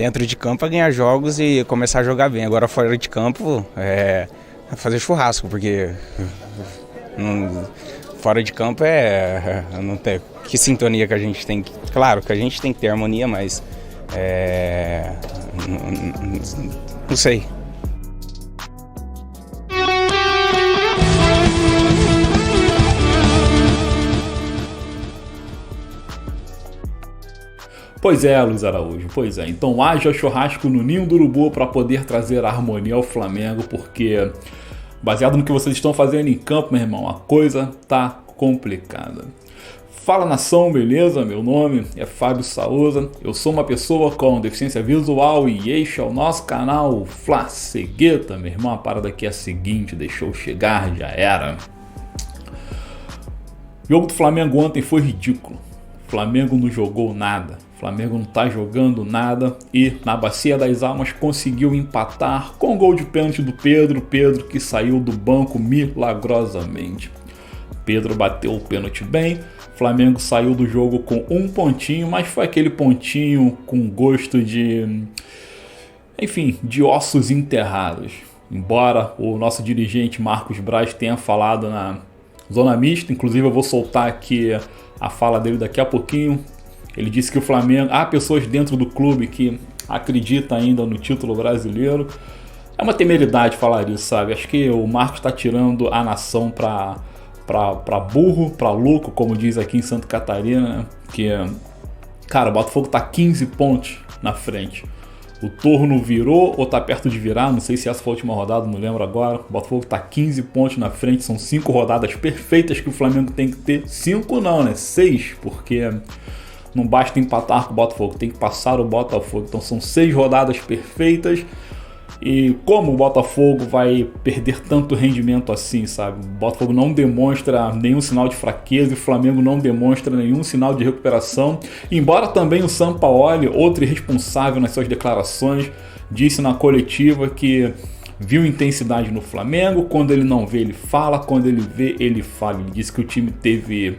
dentro de campo é ganhar jogos e começar a jogar bem. Agora fora de campo é fazer churrasco, porque fora de campo não tem que sintonia que a gente tem. Claro que a gente tem que ter harmonia, mas não sei. Pois é, Luiz Araújo, pois é. Então haja churrasco no Ninho do Urubu para poder trazer harmonia ao Flamengo, porque baseado no que vocês estão fazendo em campo, meu irmão, a coisa tá complicada. Fala nação, beleza? Meu nome é Fábio Souza, eu sou uma pessoa com deficiência visual e este é o nosso canal Fla Cegueta. Meu irmão, a parada aqui é a seguinte, deixou chegar, já era. O jogo do Flamengo ontem foi ridículo. O Flamengo não jogou nada. O Flamengo não tá jogando nada e na Bacia das Almas conseguiu empatar com o gol de pênalti do Pedro. Pedro que saiu do banco milagrosamente. Pedro bateu o pênalti bem. O Flamengo saiu do jogo com um pontinho, mas foi aquele pontinho com gosto de, enfim, de ossos enterrados. Embora o nosso dirigente Marcos Braz tenha falado na zona mista, inclusive eu vou soltar aqui a fala dele daqui a pouquinho. Ele disse que o Flamengo, há pessoas dentro do clube que acreditam ainda no título brasileiro. É uma temeridade falar isso, sabe? Acho que o Marcos está tirando a nação para burro, para louco, como diz aqui em Santa Catarina, né? Que, cara, o Botafogo tá 15 pontos na frente. O Torno virou ou tá perto de virar, não sei se essa foi a última rodada, não lembro agora. O Botafogo tá 15 pontos na frente, são 5 rodadas perfeitas que o Flamengo tem que ter. 5 não, né? 6, porque não basta empatar com o Botafogo, tem que passar o Botafogo. Então são 6 rodadas perfeitas. E como o Botafogo vai perder tanto rendimento assim, sabe? O Botafogo não demonstra nenhum sinal de fraqueza e o Flamengo não demonstra nenhum sinal de recuperação. Embora também o Sampaoli, outro irresponsável nas suas declarações, disse na coletiva que viu intensidade no Flamengo. Quando ele não vê, ele fala. Quando ele vê, ele fala. Ele disse que o time teve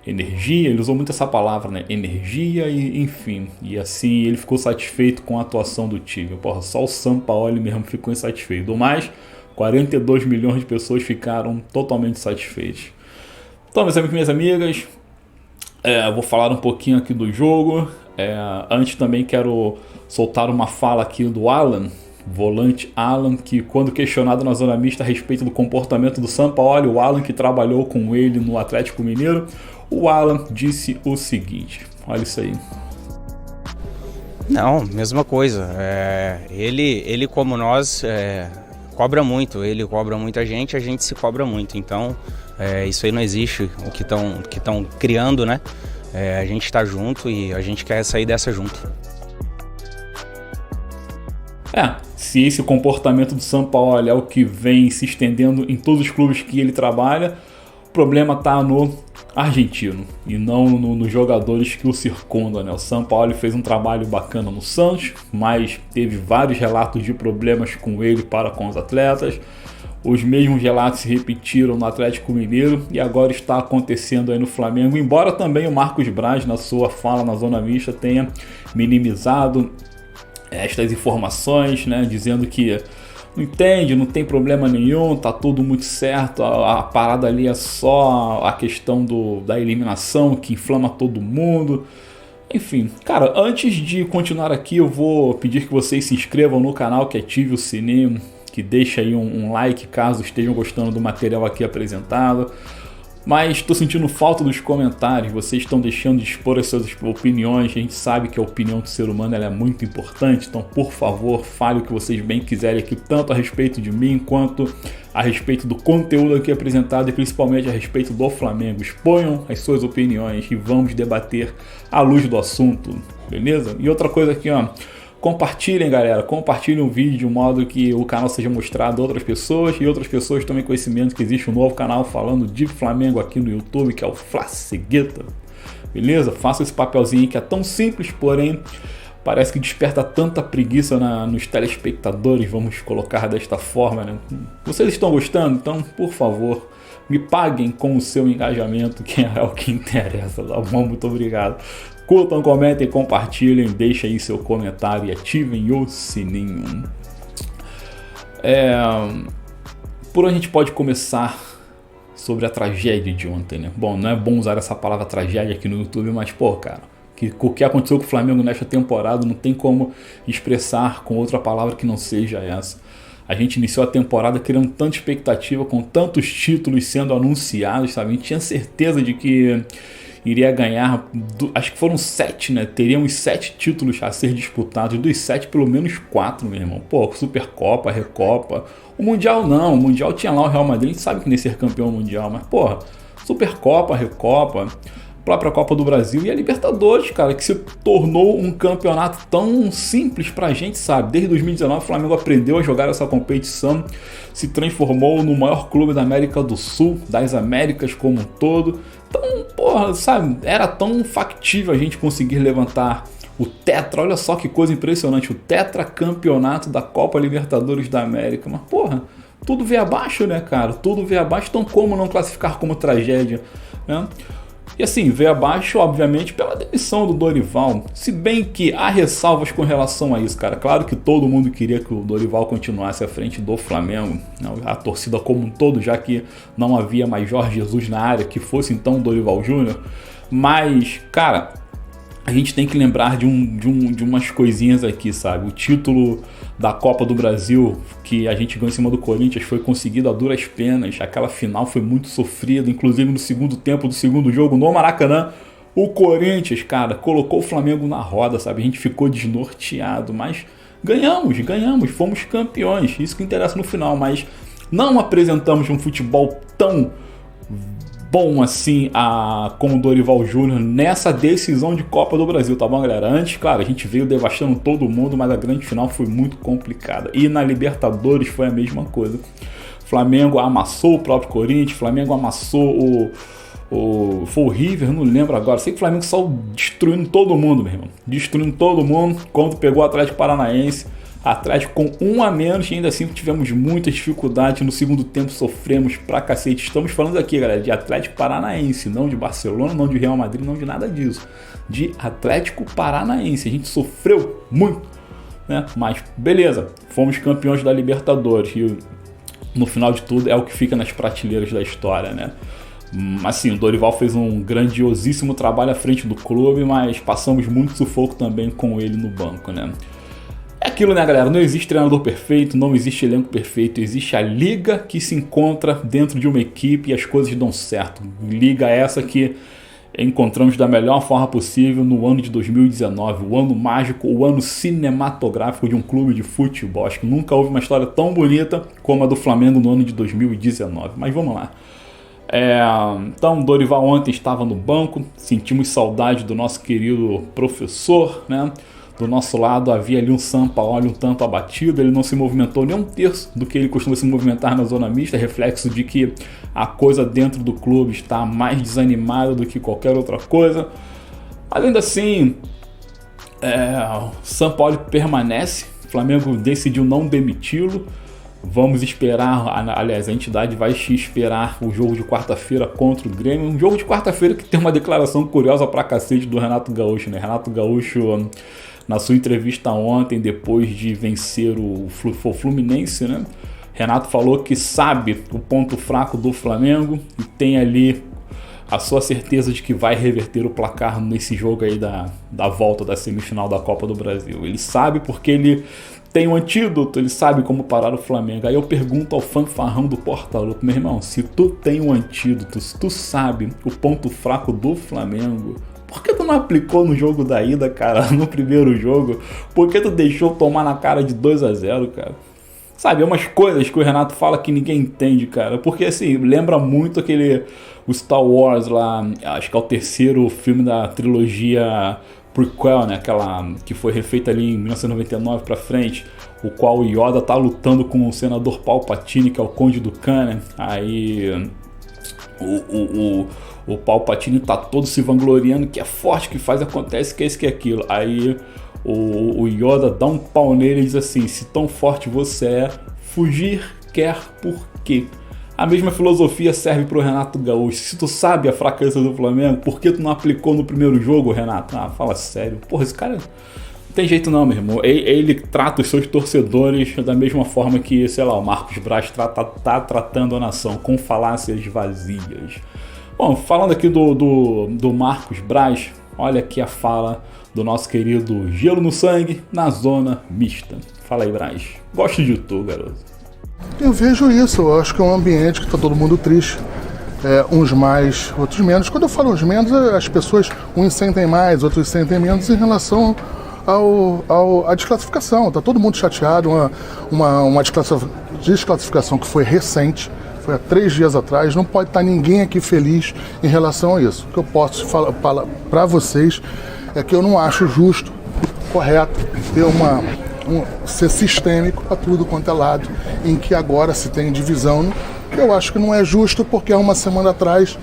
energia, ele usou muito essa palavra, né? Energia e enfim. E assim ele ficou satisfeito com a atuação do time. Porra, só o Sampaoli mesmo ficou insatisfeito. Do mais, 42 milhões de pessoas ficaram totalmente satisfeitas. Então, meus amigos e minhas amigas, eu vou falar um pouquinho aqui do jogo. Antes também quero soltar uma fala aqui do Alan, volante Alan, que quando questionado na zona mista a respeito do comportamento do Sampaoli, o Alan que trabalhou com ele no Atlético Mineiro, o Alan disse o seguinte, olha isso aí. Não, mesma coisa. Ele como nós cobra muito, ele cobra muita gente, a gente se cobra muito. Então isso aí não existe, o que estão criando, né? A gente está junto e a gente quer sair dessa junto. Se esse comportamento do Sampaoli é o que vem se estendendo em todos os clubes que ele trabalha, o problema está no argentino e não nos jogadores que o circundam, né? O Sampaoli fez um trabalho bacana no Santos, mas teve vários relatos de problemas com ele para com os atletas. Os mesmos relatos se repetiram no Atlético Mineiro e agora está acontecendo aí no Flamengo, embora também o Marcos Braz, na sua fala na zona mista, tenha minimizado estas informações, né, dizendo que não entende, não tem problema nenhum, tá tudo muito certo, a parada ali é só a questão da eliminação que inflama todo mundo. Enfim, cara, antes de continuar aqui, eu vou pedir que vocês se inscrevam no canal, que ative o sininho, que deixe aí um like caso estejam gostando do material aqui apresentado. Mas estou sentindo falta dos comentários, vocês estão deixando de expor as suas opiniões, a gente sabe que a opinião do ser humano ela é muito importante, então por favor, fale o que vocês bem quiserem aqui, tanto a respeito de mim, quanto a respeito do conteúdo aqui apresentado e principalmente a respeito do Flamengo. Exponham as suas opiniões e vamos debater à luz do assunto, beleza? E outra coisa aqui, ó. Compartilhem, galera, compartilhem o vídeo de modo que o canal seja mostrado a outras pessoas e outras pessoas tomem conhecimento que existe um novo canal falando de Flamengo aqui no YouTube, que é o Fla Cegueta, beleza? Faça esse papelzinho que é tão simples, porém parece que desperta tanta preguiça nos telespectadores, vamos colocar desta forma, né? Vocês estão gostando? Então, por favor, me paguem com o seu engajamento, que é o que interessa, tá bom? Muito obrigado. Curtam, comentem, compartilhem, deixem aí seu comentário e ativem o sininho. Por onde a gente pode começar sobre a tragédia de ontem, né? Bom, não é bom usar essa palavra tragédia aqui no YouTube, mas, cara, o que aconteceu com o Flamengo nesta temporada não tem como expressar com outra palavra que não seja essa. A gente iniciou a temporada criando tanta expectativa, com tantos títulos sendo anunciados, sabe? A gente tinha certeza de que iria ganhar, acho que foram 7, né? Teríamos 7 títulos a ser disputados, dos 7 pelo menos 4, meu irmão. Supercopa, Recopa, o Mundial não, o Mundial tinha lá o Real Madrid, a gente sabe que nem ser campeão mundial, mas Supercopa, Recopa, própria Copa do Brasil e a Libertadores, cara, que se tornou um campeonato tão simples pra gente, sabe? Desde 2019 o Flamengo aprendeu a jogar essa competição, se transformou no maior clube da América do Sul, das Américas como um todo. Então, sabe, era tão factível a gente conseguir levantar o tetra, olha só que coisa impressionante, o tetracampeonato da Copa Libertadores da América, mas tudo veio abaixo, né, cara? Tudo veio abaixo, então como não classificar como tragédia, né? E assim, veio abaixo, obviamente, pela demissão do Dorival. Se bem que há ressalvas com relação a isso, cara. Claro que todo mundo queria que o Dorival continuasse à frente do Flamengo, né? A torcida como um todo, já que não havia mais Jorge Jesus na área, que fosse então o Dorival Júnior. Mas, cara, a gente tem que lembrar de umas coisinhas aqui, sabe? O título da Copa do Brasil que a gente ganhou em cima do Corinthians foi conseguido a duras penas. Aquela final foi muito sofrida, inclusive no segundo tempo do segundo jogo no Maracanã. O Corinthians, cara, colocou o Flamengo na roda, sabe? A gente ficou desnorteado, mas ganhamos, fomos campeões. Isso que interessa no final, mas não apresentamos um futebol tão bom assim com o Dorival Júnior nessa decisão de Copa do Brasil, tá bom, galera? Antes, claro, a gente veio devastando todo mundo, mas a grande final foi muito complicada. E na Libertadores foi a mesma coisa. Flamengo amassou o próprio Corinthians, Flamengo amassou foi o River, não lembro agora. Sei que o Flamengo saiu destruindo todo mundo, meu irmão. Destruindo todo mundo. Quando pegou o Atlético Paranaense, Atlético com 1 a menos, e ainda assim tivemos muitas dificuldades. No segundo tempo sofremos pra cacete. Estamos falando aqui, galera, de Atlético Paranaense, não de Barcelona, não de Real Madrid, não de nada disso. De Atlético Paranaense. A gente sofreu muito, né? Mas beleza, fomos campeões da Libertadores. E no final de tudo é o que fica nas prateleiras da história, né? Assim, o Dorival fez um grandiosíssimo trabalho à frente do clube, mas passamos muito sufoco também com ele no banco, né? É aquilo, né, galera? Não existe treinador perfeito, não existe elenco perfeito, existe a liga que se encontra dentro de uma equipe e as coisas dão certo. Liga essa que encontramos da melhor forma possível no ano de 2019, o ano mágico, o ano cinematográfico de um clube de futebol. Acho que nunca houve uma história tão bonita como a do Flamengo no ano de 2019. Mas vamos lá. Então, Dorival ontem estava no banco, sentimos saudade do nosso querido professor, né? Do nosso lado havia ali um Sampaoli um tanto abatido, ele não se movimentou nem um terço do que ele costuma se movimentar na zona mista, reflexo de que a coisa dentro do clube está mais desanimada do que qualquer outra coisa. Além assim, o Sampaoli permanece, o Flamengo decidiu não demiti-lo. Vamos esperar, aliás, a entidade vai esperar o jogo de quarta-feira contra o Grêmio. Um jogo de quarta-feira que tem uma declaração curiosa pra cacete do Renato Gaúcho, né? Renato Gaúcho, na sua entrevista ontem, depois de vencer o Fluminense, né? Renato falou que sabe o ponto fraco do Flamengo e tem ali a sua certeza de que vai reverter o placar nesse jogo aí da volta da semifinal da Copa do Brasil. Ele sabe porque ele tem um antídoto, ele sabe como parar o Flamengo. Aí eu pergunto ao fanfarrão do Portaluppi, meu irmão, se tu tem um antídoto, se tu sabe o ponto fraco do Flamengo, por que tu não aplicou no jogo da ida, cara, no primeiro jogo? Por que tu deixou tomar na cara de 2-0, cara? Sabe, é umas coisas que o Renato fala que ninguém entende, cara. Porque, assim, lembra muito o Star Wars lá, acho que é o terceiro filme da trilogia prequel, né? Aquela que foi refeita ali em 1999 pra frente, o qual o Yoda tá lutando com o senador Palpatine, que é o Conde Dooku, né? Aí o Palpatine tá todo se vangloriando que é forte, que faz, acontece, que é isso, que é aquilo. Aí o Yoda dá um pau nele e diz assim: se tão forte você é, fugir quer por quê? A mesma filosofia serve pro Renato Gaúcho. Se tu sabe a fraqueza do Flamengo, por que tu não aplicou no primeiro jogo, Renato? Ah, fala sério. Porra, esse cara... Não tem jeito não, meu irmão. Ele trata os seus torcedores da mesma forma que, sei lá, o Marcos Braz tá tratando a nação, com falácias vazias. Bom, falando aqui do Marcos Braz, olha aqui a fala do nosso querido Gelo no Sangue na zona mista. Fala aí, Braz. Gosto de tu, garoto. Eu vejo isso, eu acho que é um ambiente que está todo mundo triste. Uns mais, outros menos. Quando eu falo uns menos, as pessoas, uns sentem mais, outros sentem menos em relação à desclassificação. Está todo mundo chateado, uma desclassificação que foi recente, foi há 3 dias atrás. Não pode estar ninguém aqui feliz em relação a isso. O que eu posso falar para vocês é que eu não acho justo, correto, ter ser sistêmico para tudo quanto é lado, em que agora se tem divisão. Eu acho que não é justo, porque há uma semana atrás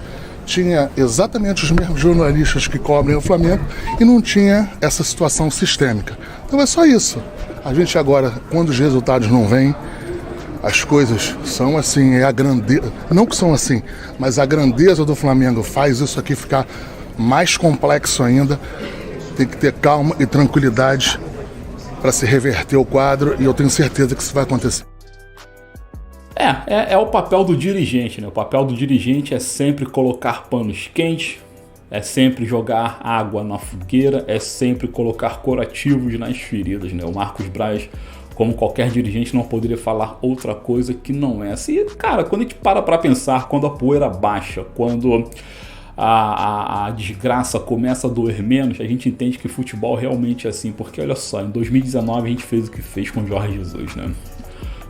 tinha exatamente os mesmos jornalistas que cobrem o Flamengo e não tinha essa situação sistêmica. Então é só isso. A gente agora, quando os resultados não vêm, as coisas são assim, não que são assim, mas a grandeza do Flamengo faz isso aqui ficar mais complexo ainda. Tem que ter calma e tranquilidade para se reverter o quadro, e eu tenho certeza que isso vai acontecer. É o papel do dirigente, né? O papel do dirigente é sempre colocar panos quentes, é sempre jogar água na fogueira, é sempre colocar curativos nas feridas, né? O Marcos Braz, como qualquer dirigente, não poderia falar outra coisa que não é assim. Cara, quando a gente para pensar, quando a poeira baixa, quando a desgraça começa a doer menos, a gente entende que futebol realmente é assim. Porque olha só, em 2019 a gente fez o que fez com o Jorge Jesus, né?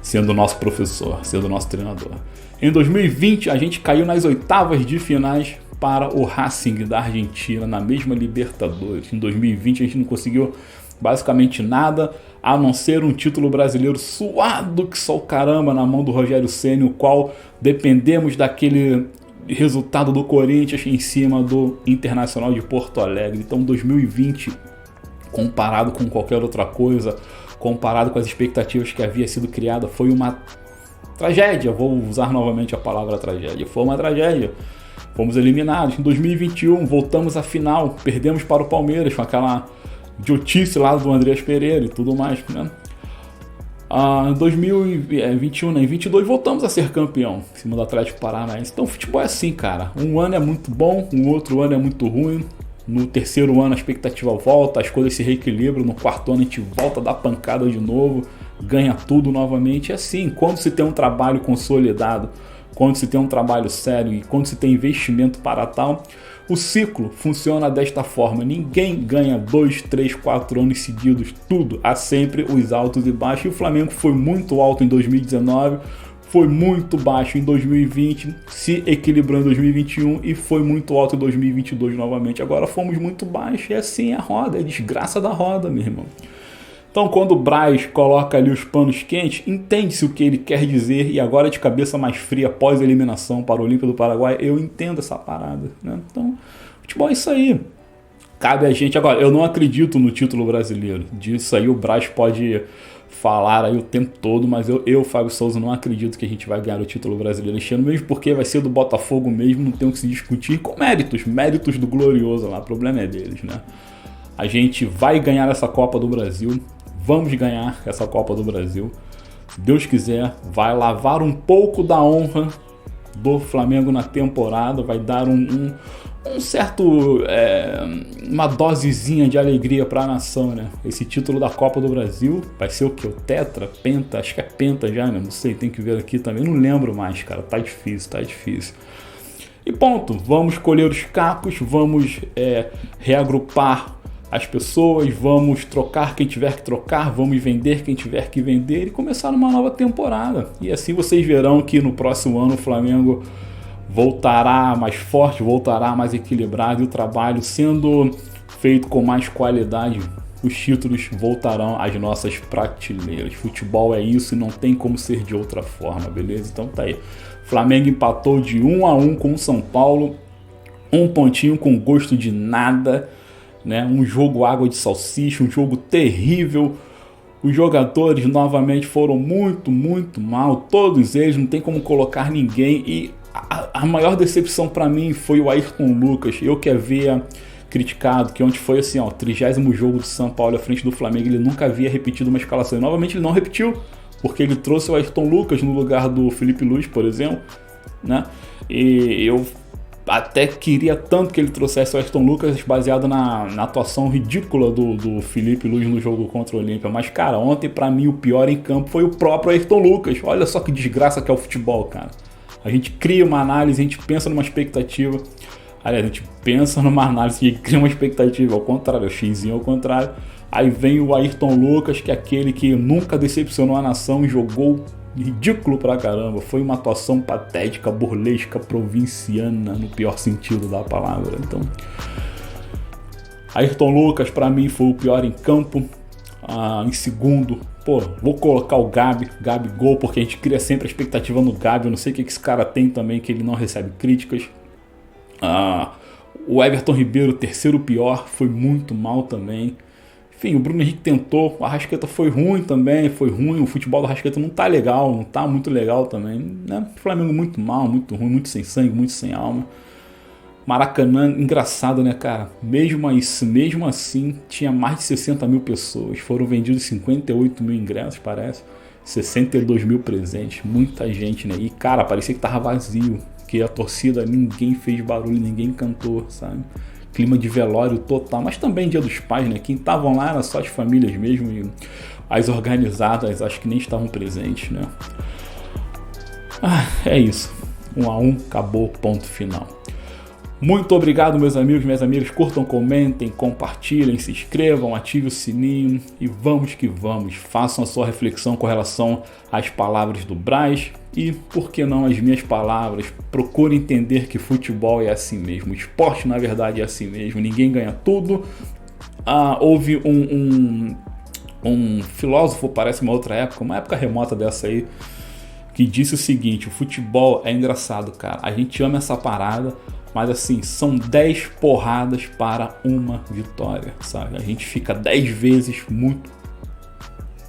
Sendo nosso professor, sendo nosso treinador. Em 2020 a gente caiu nas oitavas de finais para o Racing da Argentina, na mesma Libertadores. Em 2020 a gente não conseguiu basicamente nada, a não ser um título brasileiro suado que só o caramba na mão do Rogério Ceni, o qual dependemos daquele resultado do Corinthians em cima do Internacional de Porto Alegre. Então 2020, comparado com qualquer outra coisa, comparado com as expectativas que havia sido criada, foi uma tragédia. Vou usar novamente a palavra tragédia. Foi uma tragédia. Fomos eliminados. Em 2021 voltamos à final, perdemos para o Palmeiras com aquela idiotice lá do Andreas Pereira e tudo mais, né? Em 2021, né? Em 2022 voltamos a ser campeão em cima do Atlético Paranaense. Então o futebol é assim, cara. Um ano é muito bom, um outro ano é muito ruim. No terceiro ano a expectativa volta, as coisas se reequilibram. No quarto ano a gente volta a dar pancada de novo, ganha tudo novamente. É assim, quando se tem um trabalho consolidado, quando se tem um trabalho sério e quando se tem investimento para tal, o ciclo funciona desta forma. Ninguém ganha 2, 3, 4 anos seguidos, tudo. Há sempre os altos e baixos. E o Flamengo foi muito alto em 2019, foi muito baixo em 2020, se equilibrou em 2021 e foi muito alto em 2022 novamente. Agora fomos muito baixos, é assim a roda, é a desgraça da roda, meu irmão. Então quando o Braz coloca ali os panos quentes, entende-se o que ele quer dizer, e agora de cabeça mais fria, após a eliminação para o Olímpia do Paraguai, eu entendo essa parada, né? Então, futebol é isso aí. Cabe a gente. Agora, eu não acredito no título brasileiro. Disso aí o Braz pode falar aí o tempo todo, mas eu, Fábio Souza, não acredito que a gente vai ganhar o título brasileiro este ano, mesmo porque vai ser do Botafogo mesmo, não tem o que se discutir, com méritos do Glorioso lá, o problema é deles, né? A gente vai ganhar essa Copa do Brasil, vamos ganhar essa Copa do Brasil, se Deus quiser, vai lavar um pouco da honra do Flamengo na temporada, vai dar um certo, uma dosezinha de alegria para a nação, né? Esse título da Copa do Brasil vai ser o que? O Tetra? Penta? Acho que é Penta já, né? Não sei, tem que ver aqui também, não lembro mais, cara, tá difícil. E ponto, vamos colher os cacos, vamos reagrupar as pessoas, vamos trocar quem tiver que trocar, vamos vender quem tiver que vender e começar uma nova temporada. E assim vocês verão que no próximo ano o Flamengo voltará mais forte, voltará mais equilibrado, e o trabalho sendo feito com mais qualidade, os títulos voltarão às nossas prateleiras. Futebol é isso e não tem como ser de outra forma, beleza? Então tá aí. Flamengo empatou de 1-1 com o São Paulo, um pontinho com gosto de nada, né? Um jogo água de salsicha, um jogo terrível. Os jogadores novamente foram muito mal, todos eles, não tem como colocar ninguém. E a maior decepção para mim foi o Ayrton Lucas. Eu que havia criticado que ontem foi assim, ó, o 30º jogo do São Paulo à frente do Flamengo, ele nunca havia repetido uma escalação. E novamente ele não repetiu, porque ele trouxe o Ayrton Lucas no lugar do Felipe Luiz, por exemplo, né? E eu até queria tanto que ele trouxesse o Ayrton Lucas baseado na atuação ridícula do Felipe Luiz no jogo contra o Olímpia. Mas, cara, ontem pra mim o pior em campo foi o próprio Ayrton Lucas. Olha só que desgraça que é o futebol, cara. A gente cria uma análise, a gente pensa numa expectativa. Aliás, a gente pensa numa análise e cria uma expectativa, ao contrário, o xizinho ao contrário. Aí vem o Ayrton Lucas, que é aquele que nunca decepcionou a nação e jogou ridículo pra caramba. Foi uma atuação patética, burlesca, provinciana, no pior sentido da palavra. Então, Ayrton Lucas pra mim foi o pior em campo. Em segundo, vou colocar o Gabigol, porque a gente cria sempre a expectativa no Gabi. Eu não sei o que esse cara tem também, que ele não recebe críticas. O Everton Ribeiro, terceiro pior, foi muito mal também. Enfim, o Bruno Henrique tentou, o Arrascaeta foi ruim também, o futebol do Arrascaeta não tá legal, não tá muito legal também, né? O Flamengo muito mal, muito ruim, muito sem sangue, muito sem alma. Maracanã, engraçado, né, cara? Mesmo assim, tinha mais de 60 mil pessoas, foram vendidos 58 mil ingressos, parece, 62 mil presentes, muita gente, né? E, cara, parecia que tava vazio, que a torcida, ninguém fez barulho, ninguém cantou, sabe? Clima de velório total, mas também Dia dos Pais, né? Quem estavam lá era só as famílias mesmo, e as organizadas acho que nem estavam presentes, né? É isso. 1-1, acabou, ponto final. Muito obrigado, meus amigos, minhas amigas. Curtam, comentem, compartilhem, se inscrevam, ativem o sininho e vamos que vamos. Façam a sua reflexão com relação às palavras do Braz e, por que não, as minhas palavras. Procure entender que futebol é assim mesmo. O esporte, na verdade, é assim mesmo. Ninguém ganha tudo. Houve um filósofo, parece uma outra época, uma época remota dessa aí, que disse o seguinte: o futebol é engraçado, cara. A gente ama essa parada, mas assim, são 10 porradas para uma vitória, sabe? A gente fica 10 vezes muito,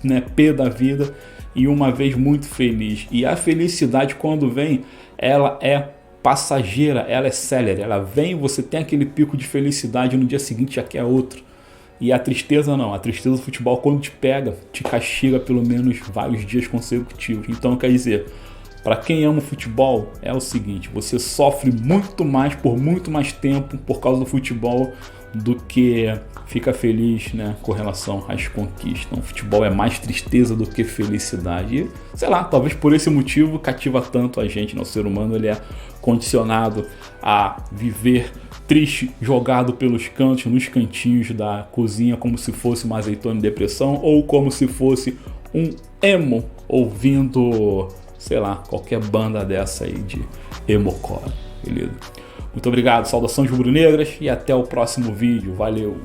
né, pé da vida e uma vez muito feliz. E a felicidade, quando vem, ela é passageira, ela é célere. Ela vem, você tem aquele pico de felicidade, no dia seguinte já quer outro. E a tristeza não, a tristeza do futebol, quando te pega, te castiga pelo menos vários dias consecutivos. Então, quer dizer, para quem ama o futebol, é o seguinte: você sofre muito mais, por muito mais tempo, por causa do futebol, do que fica feliz, né, com relação às conquistas. Então, o futebol é mais tristeza do que felicidade. E, sei lá, talvez por esse motivo cativa tanto a gente, né? O ser humano, ele é condicionado a viver triste, jogado pelos cantos, nos cantinhos da cozinha, como se fosse uma azeitona em depressão, ou como se fosse um emo ouvindo, sei lá, qualquer banda dessa aí de emocore, beleza? Muito obrigado, saudações rubro-negras e até o próximo vídeo, valeu!